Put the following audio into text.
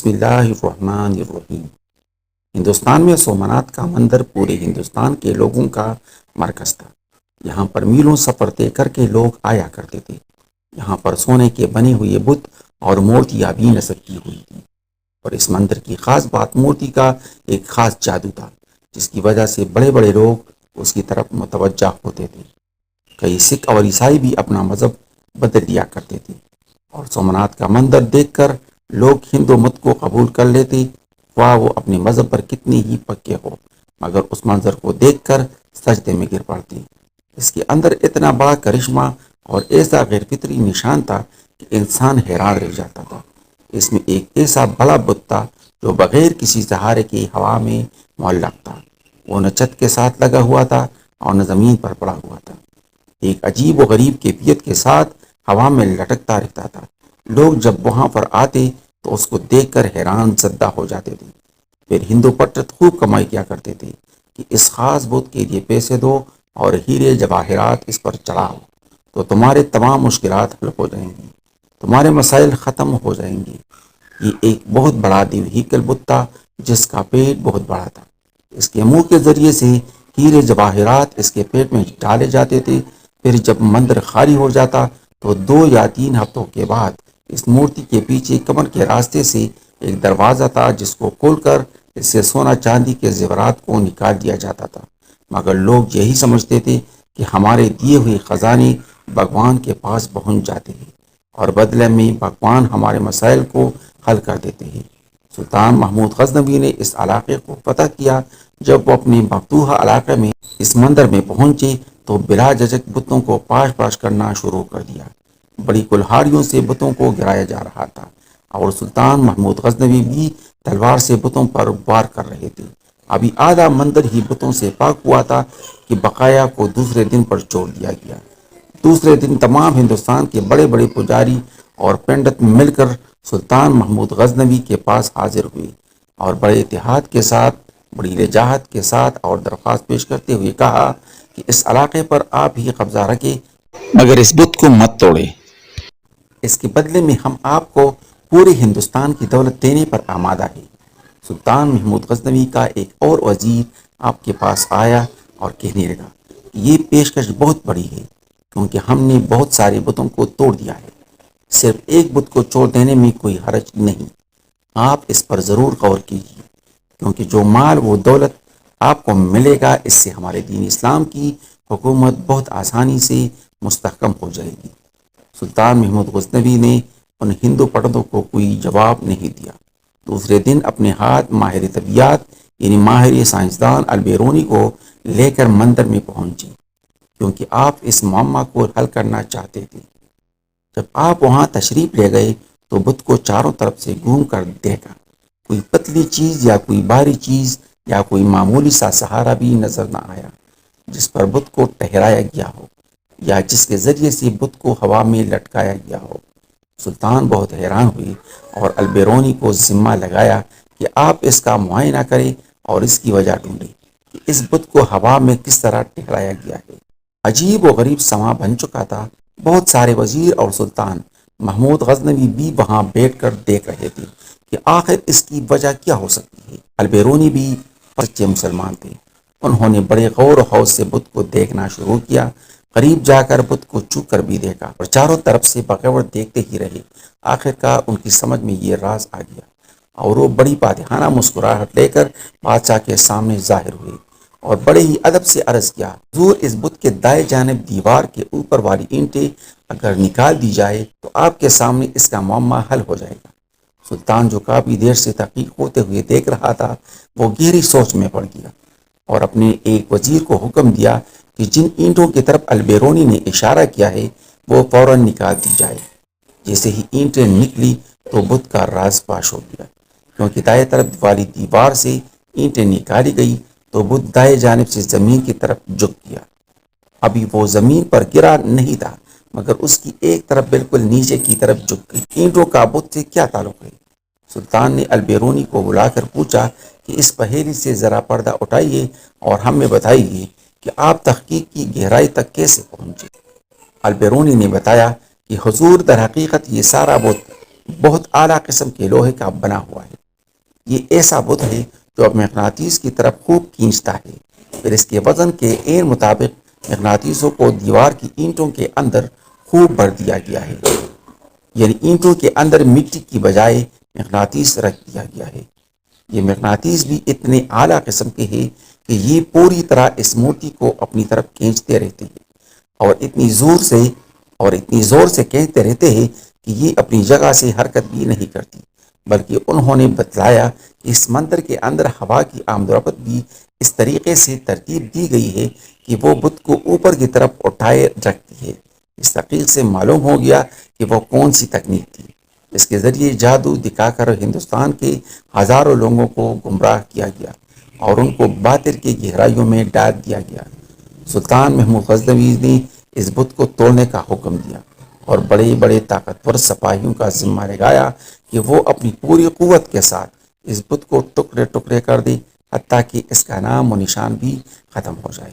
بسم اللہ الرحمن الرحیم۔ ہندوستان میں سومناتھ کا مندر پورے ہندوستان کے لوگوں کا مرکز تھا۔ یہاں پر میلوں سفر طے کر کے لوگ آیا کرتے تھے۔ یہاں پر سونے کے بنے ہوئے بت اور مورتیاں بھی نصب کی ہوئی تھیں، اور اس مندر کی خاص بات مورتی کا ایک خاص جادو تھا، جس کی وجہ سے بڑے بڑے لوگ اس کی طرف متوجہ ہوتے تھے۔ کئی سکھ اور عیسائی بھی اپنا مذہب بدل دیا کرتے تھے، اور سومناتھ کا مندر دیکھ کر لوگ ہندو مت کو قبول کر لیتے، خواہ وہ اپنے مذہب پر کتنی ہی پکے ہو، مگر اس منظر کو دیکھ کر سجدے میں گر پڑتے۔ اس کے اندر اتنا بڑا کرشمہ اور ایسا غیر فطری نشان تھا کہ انسان حیران رہ جاتا تھا۔ اس میں ایک ایسا بڑا بت تھا جو بغیر کسی سہارے کے ہوا میں معلق تھا۔ وہ نہ چھت کے ساتھ لگا ہوا تھا اور نہ زمین پر پڑا ہوا تھا۔ ایک عجیب و غریب کیفیت کے ساتھ ہوا میں لٹکتا رہتا تھا۔ لوگ جب وہاں پر آتے تو اس کو دیکھ کر حیران زدہ ہو جاتے تھے۔ پھر ہندو پٹت خوب کمائی کیا کرتے تھے کہ اس خاص بت کے لیے پیسے دو اور ہیرے جواہرات اس پر چڑھاؤ تو تمہارے تمام مشکلات حل ہو جائیں گی، تمہارے مسائل ختم ہو جائیں گے۔ یہ ایک بہت بڑا دیو ہیکل بت تھا جس کا پیٹ بہت بڑا تھا۔ اس کے منہ کے ذریعے سے ہیرے جواہرات اس کے پیٹ میں ڈالے جاتے تھے۔ پھر جب مندر خالی ہو جاتا تو 2 یا 3 ہفتوں کے بعد اس مورتی کے پیچھے کمر کے راستے سے ایک دروازہ تھا، جس کو کھول کر اس سے سونا چاندی کے زیورات کو نکال دیا جاتا تھا۔ مگر لوگ یہی سمجھتے تھے کہ ہمارے دیے ہوئے خزانے بھگوان کے پاس پہنچ جاتے ہیں، اور بدلے میں بھگوان ہمارے مسائل کو حل کر دیتے ہیں۔ سلطان محمود غزنوی نے اس علاقے کو فتح کیا۔ جب وہ اپنے مفتوحہ علاقے میں اس مندر میں پہنچے تو بلا جھجک بتوں کو پاش پاش کرنا شروع کر دیا۔ بڑی کلہاڑیوں سے بتوں کو گرایا جا رہا تھا، اور سلطان محمود غزنوی بھی تلوار سے بتوں پر وار کر رہے تھے۔ ابھی آدھا مندر ہی بتوں سے پاک ہوا تھا کہ بقایا کو دوسرے دن پر چھوڑ دیا گیا۔ دوسرے دن تمام ہندوستان کے بڑے بڑے پجاری اور پنڈت مل کر سلطان محمود غزنوی کے پاس حاضر ہوئے، اور بڑے اتحاد کے ساتھ، بڑی لجاجت کے ساتھ اور درخواست پیش کرتے ہوئے کہا کہ اس علاقے پر آپ ہی قبضہ رکھیں، مگر اس بت کو مت توڑے۔ اس کے بدلے میں ہم آپ کو پورے ہندوستان کی دولت دینے پر آمادہ ہیں۔ سلطان محمود غزنوی کا ایک اور وزیر آپ کے پاس آیا اور کہنے لگا کہ یہ پیشکش بہت بڑی ہے، کیونکہ ہم نے بہت سارے بتوں کو توڑ دیا ہے۔ صرف ایک بت کو چھوڑ دینے میں کوئی حرج نہیں، آپ اس پر ضرور غور کیجیے، کیونکہ جو مال و دولت آپ کو ملے گا، اس سے ہمارے دین اسلام کی حکومت بہت آسانی سے مستحکم ہو جائے گی۔ سلطان محمود غزنوی نے ان ہندو پنڈتوں کو کوئی جواب نہیں دیا۔ دوسرے دن اپنے ہاتھ ماہر طبیعت یعنی ماہر سائنسدان البیرونی کو لے کر مندر میں پہنچے، کیونکہ آپ اس معمہ کو حل کرنا چاہتے تھے۔ جب آپ وہاں تشریف لے گئے تو بت کو چاروں طرف سے گھوم کر دیکھا۔ کوئی پتلی چیز یا کوئی بھاری چیز یا کوئی معمولی سا سہارا بھی نظر نہ آیا جس پر بت کو ٹھہرایا گیا ہو، یا جس کے ذریعے سے بت کو ہوا میں لٹکایا گیا ہو۔ سلطان بہت حیران ہوئے اور البیرونی کو ذمہ لگایا کہ آپ اس کا معائنہ کریں اور اس کی وجہ ڈھونڈیں کہ اس بت کو ہوا میں کس طرح ٹھہرایا گیا ہے۔ عجیب و غریب سما بن چکا تھا۔ بہت سارے وزیر اور سلطان محمود غزنوی بھی وہاں بیٹھ کر دیکھ رہے تھے کہ آخر اس کی وجہ کیا ہو سکتی ہے۔ البیرونی بھی سچے مسلمان تھے۔ انہوں نے بڑے غور و خوض سے بت کو دیکھنا شروع کیا۔ قریب جا کر بت کو چھو کر بھی دیکھا اور چاروں طرف سے بغور دیکھتے ہی رہے۔ آخرکار ان کی سمجھ میں یہ راز آ گیا، اور وہ بڑی فاتحانہ مسکراہٹ لے کر بادشاہ کے سامنے ظاہر ہوئے اور بڑے ہی ادب سے عرض کیا، حضور، اس بت کے دائیں جانب دیوار کے اوپر والی اینٹیں اگر نکال دی جائے تو آپ کے سامنے اس کا معمہ حل ہو جائے گا۔ سلطان جو کافی دیر سے تحقیق ہوتے ہوئے دیکھ رہا تھا، وہ گہری سوچ میں پڑ گیا اور اپنے ایک وزیر کو حکم دیا کہ جن اینٹوں کی طرف البیرونی نے اشارہ کیا ہے وہ فوراً نکال دی جائے۔ جیسے ہی اینٹیں نکلی تو بت کا راز فاش ہو گیا، کیونکہ دائیں طرف والی دیوار سے اینٹیں نکالی گئی تو بت دائیں جانب سے زمین کی طرف جھک گیا۔ ابھی وہ زمین پر گرا نہیں تھا، مگر اس کی ایک طرف بالکل نیچے کی طرف جھک گئی۔ اینٹوں کا بت سے کیا تعلق ہے؟ سلطان نے البیرونی کو بلا کر پوچھا کہ اس پہیلی سے ذرا پردہ اٹھائیے اور ہمیں بتائیے کہ آپ تحقیق کی گہرائی تک کیسے پہنچے۔ البیرونی نے بتایا کہ حضور، در حقیقت یہ سارا بت بہت اعلیٰ قسم کے لوہے کا بنا ہوا ہے۔ یہ ایسا بت ہے جو اب مغناطیس کی طرف خوب کھینچتا ہے۔ پھر اس کے وزن کے عین مطابق مغناطیسوں کو دیوار کی اینٹوں کے اندر خوب بھر دیا گیا ہے، یعنی اینٹوں کے اندر مٹی کی بجائے مغناطیس رکھ دیا گیا ہے۔ یہ مغناطیس بھی اتنے اعلیٰ قسم کے ہیں کہ یہ پوری طرح اس موتی کو اپنی طرف کھینچتے رہتے ہیں اور اتنی زور سے کہتے رہتے ہیں کہ یہ اپنی جگہ سے حرکت بھی نہیں کرتی، بلکہ انہوں نے بتلایا کہ اس مندر کے اندر ہوا کی آمد و رفت بھی اس طریقے سے ترتیب دی گئی ہے کہ وہ بت کو اوپر کی طرف اٹھائے رکھتی ہے۔ اس تحقیق سے معلوم ہو گیا کہ وہ کون سی تکنیک تھی۔ اس کے ذریعے جادو دکھا کر ہندوستان کے ہزاروں لوگوں کو گمراہ کیا گیا اور ان کو باطل کی گہرائیوں میں ڈال دیا گیا۔ سلطان محمود غزنوی نے اس بت کو توڑنے کا حکم دیا اور بڑے بڑے طاقتور سپاہیوں کا ذمہ لگایا کہ وہ اپنی پوری قوت کے ساتھ اس بت کو ٹکڑے ٹکڑے کر دے، حتیٰ کہ اس کا نام و نشان بھی ختم ہو جائے۔